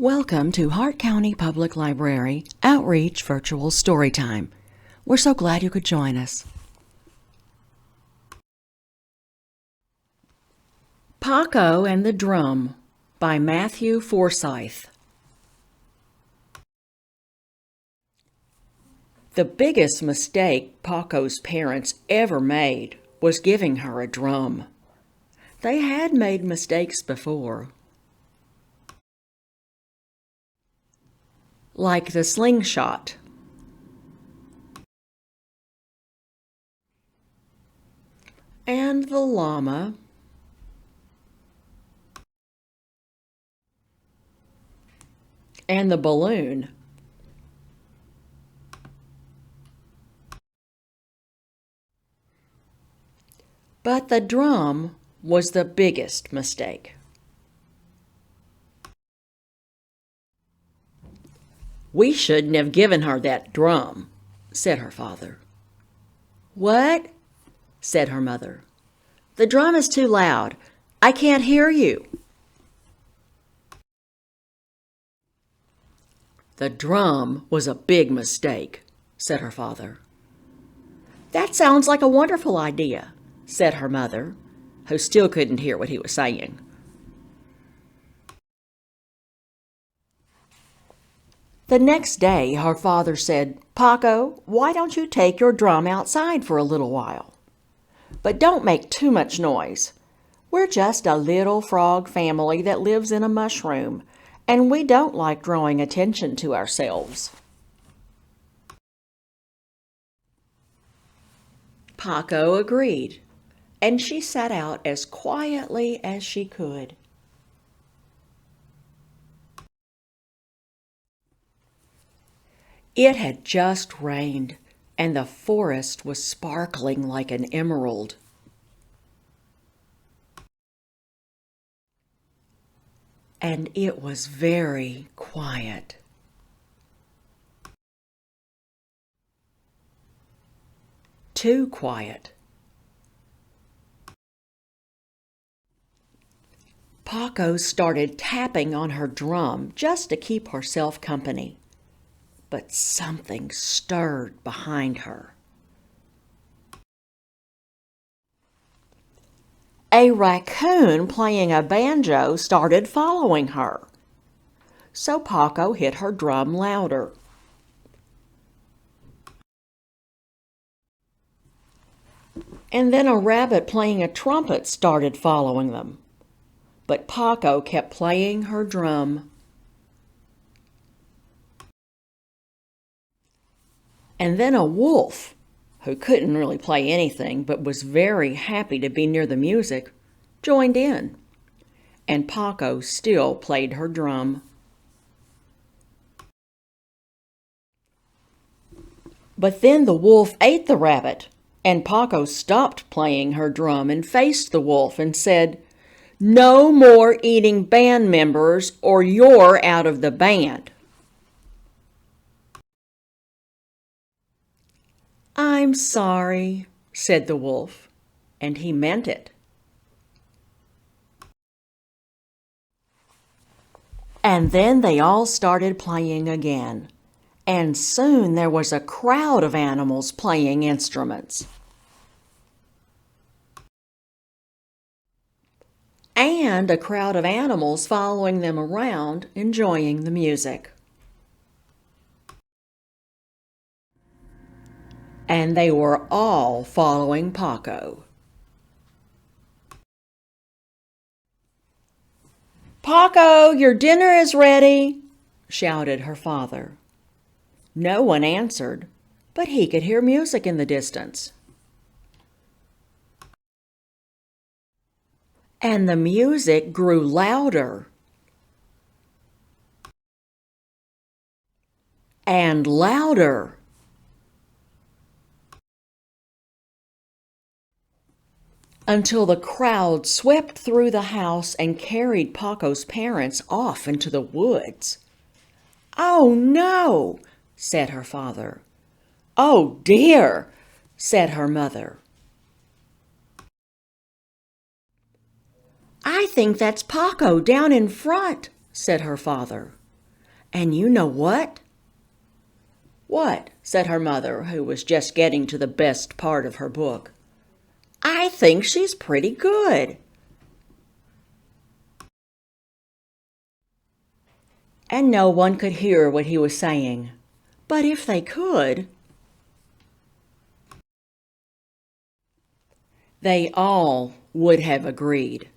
Welcome to Hart County Public Library Outreach Virtual Storytime. We're so glad you could join us. Pokko and the Drum by Matthew Forsythe. The biggest mistake Pokko's parents ever made was giving her a drum. They had made mistakes before, like the slingshot, and the llama, and the balloon. But the drum was the biggest mistake. "We shouldn't have given her that drum," said her father. "What?" said her mother. "The drum is too loud. I can't hear you." "The drum was a big mistake," said her father. "That sounds like a wonderful idea," said her mother, who still couldn't hear what he was saying. The next day, her father said, "Pokko, why don't you take your drum outside for a little while? But don't make too much noise. We're just a little frog family that lives in a mushroom, and we don't like drawing attention to ourselves." Pokko agreed, and she sat out as quietly as she could. It had just rained, and the forest was sparkling like an emerald. And it was very quiet. Too quiet. Pokko started tapping on her drum just to keep herself company. But something stirred behind her. A raccoon playing a banjo started following her. So Pokko hit her drum louder. And then a rabbit playing a trumpet started following them. But Pokko kept playing her drum. And then a wolf, who couldn't really play anything but was very happy to be near the music, joined in. And Pokko still played her drum. But then the wolf ate the rabbit, and Pokko stopped playing her drum and faced the wolf and said, "No more eating band members or you're out of the band." "I'm sorry," said the wolf, and he meant it. And then they all started playing again, and soon there was a crowd of animals playing instruments. And a crowd of animals following them around, enjoying the music. And they were all following Pokko. "Pokko, your dinner is ready," shouted her father. No one answered, but he could hear music in the distance. And the music grew louder and louder. Until the crowd swept through the house and carried Pokko's parents off into the woods. "Oh no," said her father. "Oh dear," said her mother. "I think that's Pokko down in front," said her father. And you know what? What? Said her mother, who was just getting to the best part of her book. I think she's pretty good. And no one could hear what he was saying. But if they could, they all would have agreed.